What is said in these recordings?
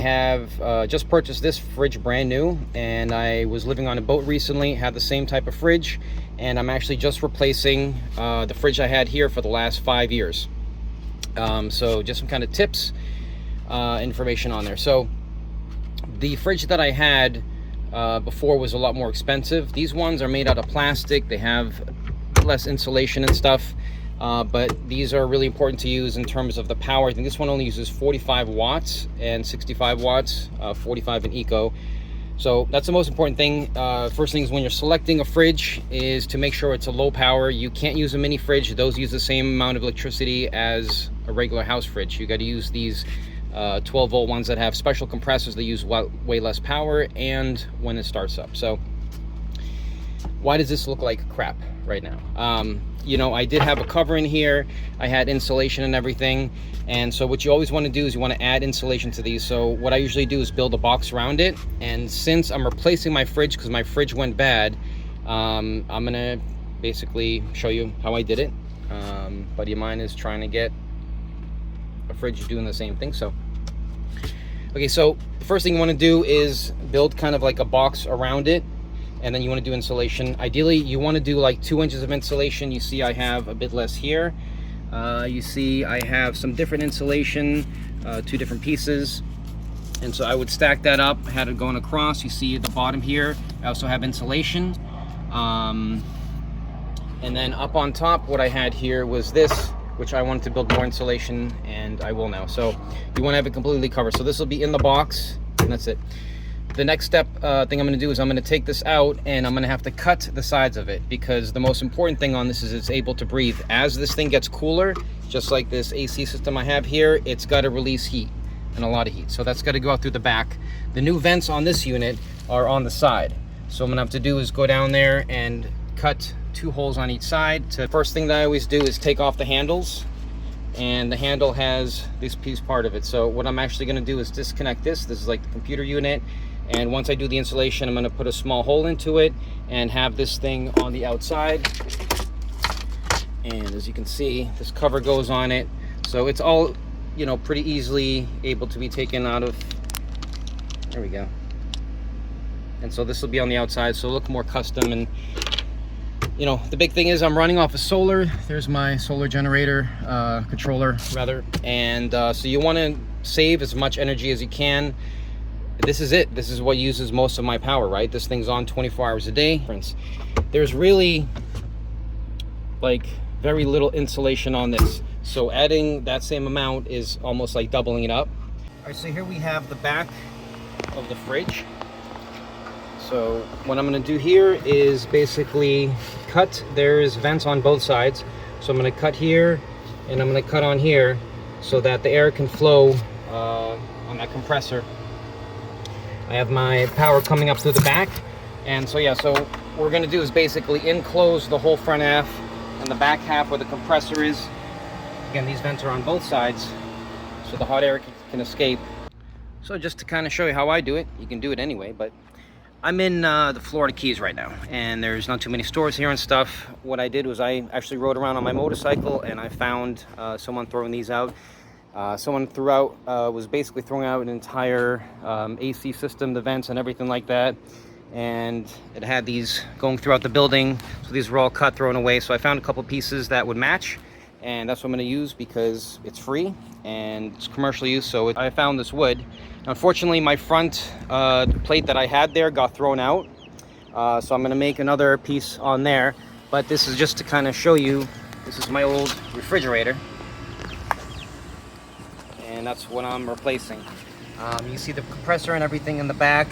have just purchased this fridge brand new, and I was living on a boat recently, had the same type of fridge, and I'm actually just replacing the fridge I had here for the last 5 years. So just some kind of tips, information on there. So the fridge that I had before was a lot more expensive. These ones are made out of plastic. They have less insulation and stuff, but these are really important to use in terms of the power. I think this one only uses 45 watts and 65 watts, 45 in eco. So that's the most important thing. First thing is, when you're selecting a fridge, is to make sure it's a low power. You can't use a mini fridge. Those use the same amount of electricity as a regular house fridge. You got to use these 12 volt ones that have special compressors that use way less power and when it starts up. So why does this look like crap right now? You know, I did have a cover in here. I had insulation and everything. And so what you always want to do is you want to add insulation to these. So what I usually do is build a box around it. And since I'm replacing my fridge because my fridge went bad, I'm gonna basically show you how I did it. Buddy of mine is trying to get a fridge doing the same thing. So okay, so the first thing you want to do is build kind of like a box around it, and then you want to do insulation. Ideally you want to do like 2 inches of insulation. You see I have a bit less here. You see I have some different insulation, 2 different pieces, and so I would stack that up. I had it going across. You see at the bottom here I also have insulation, and then up on top what I had here was this, which I wanted to build more insulation, and I will now. So you want to have it completely covered. So this will be in the box, and that's it. The next step thing I'm going to do is I'm going to take this out, and I'm going to have to cut the sides of it, because the most important thing on this is it's able to breathe. As this thing gets cooler, just like this AC system I have here, it's got to release heat, and a lot of heat. So that's got to go out through the back. The new vents on this unit are on the side. So what I'm going to have to do is go down there and cut 2 holes on each side. First thing that I always do is take off the handles, and the handle has this piece part of it. So what I'm actually going to do is disconnect this. This is like the computer unit, and once I do the insulation, I'm going to put a small hole into it and have this thing on the outside. And as you can see, this cover goes on it, so it's all, you know, pretty easily able to be taken out of. There we go. And so this will be on the outside, so it'll look more custom. And you know, the big thing is I'm running off of solar. There's my solar generator, controller rather. And so you want to save as much energy as you can. This is it. This is what uses most of my power, right? This thing's on 24 hours a day. There's really like very little insulation on this. So adding that same amount is almost like doubling it up. All right, so here we have the back of the fridge. So what I'm going to do here is basically cut. There's vents on both sides, so I'm going to cut here and I'm going to cut on here so that the air can flow on that compressor. I have my power coming up through the back, and so yeah, so what we're going to do is basically enclose the whole front half and the back half where the compressor is. Again, these vents are on both sides so the hot air can escape. So just to kind of show you how I do it, you can do it anyway, but I'm in the Florida Keys right now, and there's not too many stores here and stuff. What I did was I actually rode around on my motorcycle, and I found someone throwing these out. Someone was basically throwing out an entire AC system, the vents and everything like that, and it had these going throughout the building. So these were all cut, thrown away. So I found a couple pieces that would match, and that's what I'm going to use because it's free and it's commercial use. So I found this wood. Unfortunately, my front plate that I had there got thrown out, so I'm going to make another piece on there. But this is just to kind of show you, this is my old refrigerator, and that's what I'm replacing. You see the compressor and everything in the back,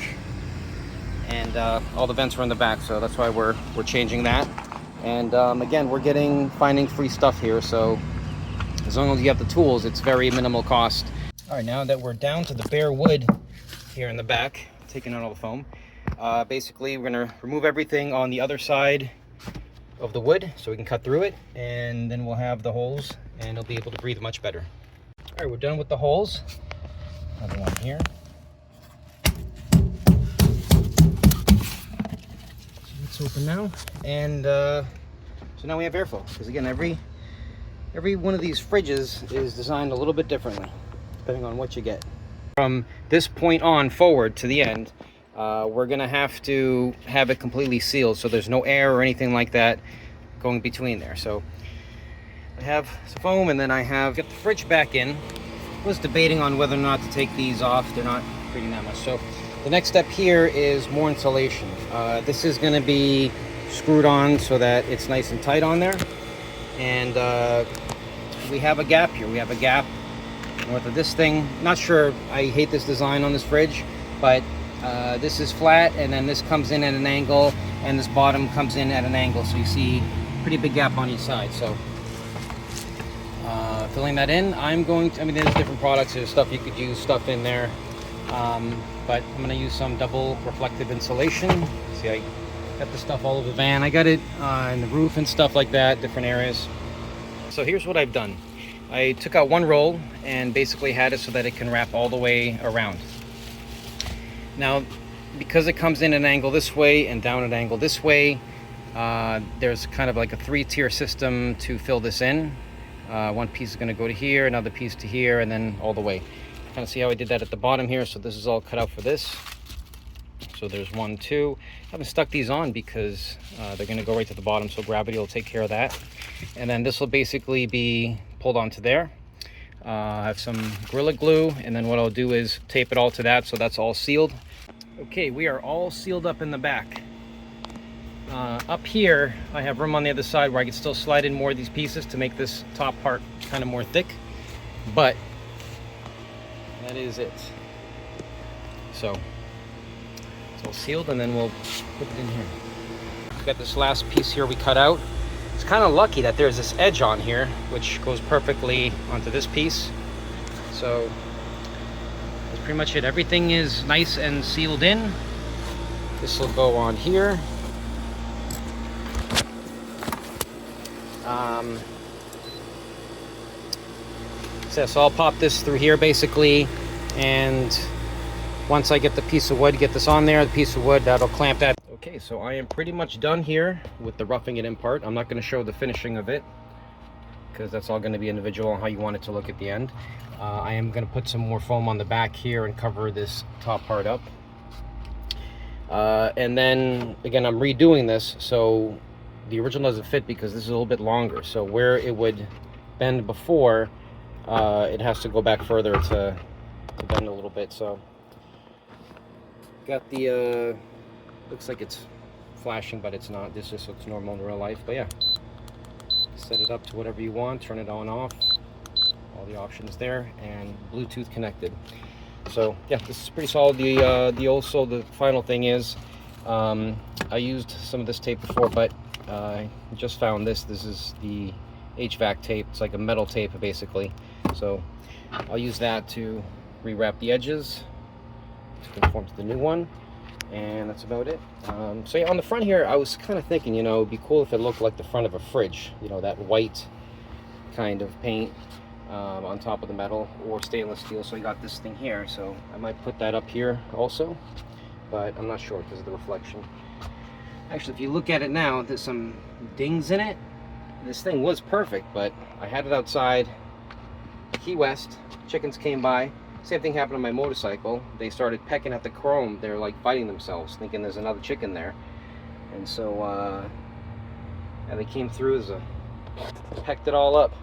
and all the vents are in the back, so that's why we're changing that. And again, we're finding free stuff here, so as long as you have the tools, it's very minimal cost. All right, now that we're down to the bare wood here in the back, taking out all the foam, basically we're gonna remove everything on the other side of the wood so we can cut through it, and then we'll have the holes and it'll be able to breathe much better. All right, we're done with the holes. Another one here. So it's open now, and so now we have airflow, because again, every one of these fridges is designed a little bit differently depending on what you get. From this point on forward to the end, we're gonna have to have it completely sealed, so there's no air or anything like that going between there. So I have some foam, and then I have got the fridge back in. I was debating on whether or not to take these off. They're not creating that much. So the next step here is more insulation. This is going to be screwed on so that it's nice and tight on there. And we have a gap here. We have a gap north of this thing. Not sure. I hate this design on this fridge, but this is flat, and then this comes in at an angle, and this bottom comes in at an angle. So you see a pretty big gap on each side. So filling that in, I'm going to, there's different products, there's stuff you could use, stuff in there, but I'm going to use some double reflective insulation. See, I got the stuff all over the van. I got it in the roof and stuff like that, different areas. So here's what I've done. I took out one roll and basically had it so that it can wrap all the way around. Now, because it comes in an angle this way and down an angle this way, there's kind of like a 3-tier system to fill this in. One piece is going to go to here, another piece to here, and then all the way. Kind of see how I did that at the bottom here. So this is all cut out for this. So there's 1, 2. I haven't stuck these on because they're going to go right to the bottom, so gravity will take care of that. And then this will basically be pulled onto there. I have some Gorilla Glue, and then what I'll do is tape it all to that, so that's all sealed. Okay, we are all sealed up in the back. Up here, I have room on the other side where I can still slide in more of these pieces to make this top part kind of more thick, but that is it. So it's all sealed, and then we'll put it in here. We've got this last piece here we cut out. It's kind of lucky that there's this edge on here, which goes perfectly onto this piece. So that's pretty much it. Everything is nice and sealed in. This will go on here. So I'll pop this through here basically, and once I get the piece of wood, get this on there, the piece of wood, that'll clamp that. Okay, so I am pretty much done here with the roughing it in part. I'm not going to show the finishing of it because that's all going to be individual on how you want it to look at the end. I am going to put some more foam on the back here and cover this top part up. And then again, I'm redoing this, so the original doesn't fit because this is a little bit longer. So where it would bend before, it has to go back further to bend a little bit. So got the looks like it's flashing, but it's not. This just looks normal in real life. But yeah, set it up to whatever you want, turn it on, off, all the options there, and Bluetooth connected. So yeah, this is pretty solid. The final thing is, I used some of this tape before, but I just found this. This is the HVAC tape. It's like a metal tape basically. So I'll use that to rewrap the edges to conform to the new one, and that's about it. So yeah, on the front here, I was kind of thinking, it'd be cool if it looked like the front of a fridge, that white kind of paint on top of the metal, or stainless steel. So I got this thing here, so I might put that up here also, but I'm not sure because of the reflection. Actually, if you look at it now, there's some dings in it. This thing was perfect, but I had it outside Key West. Chickens came by. Same thing happened on my motorcycle. They started pecking at the chrome. They're like biting themselves, thinking there's another chicken there. And so, and they came through, pecked it all up.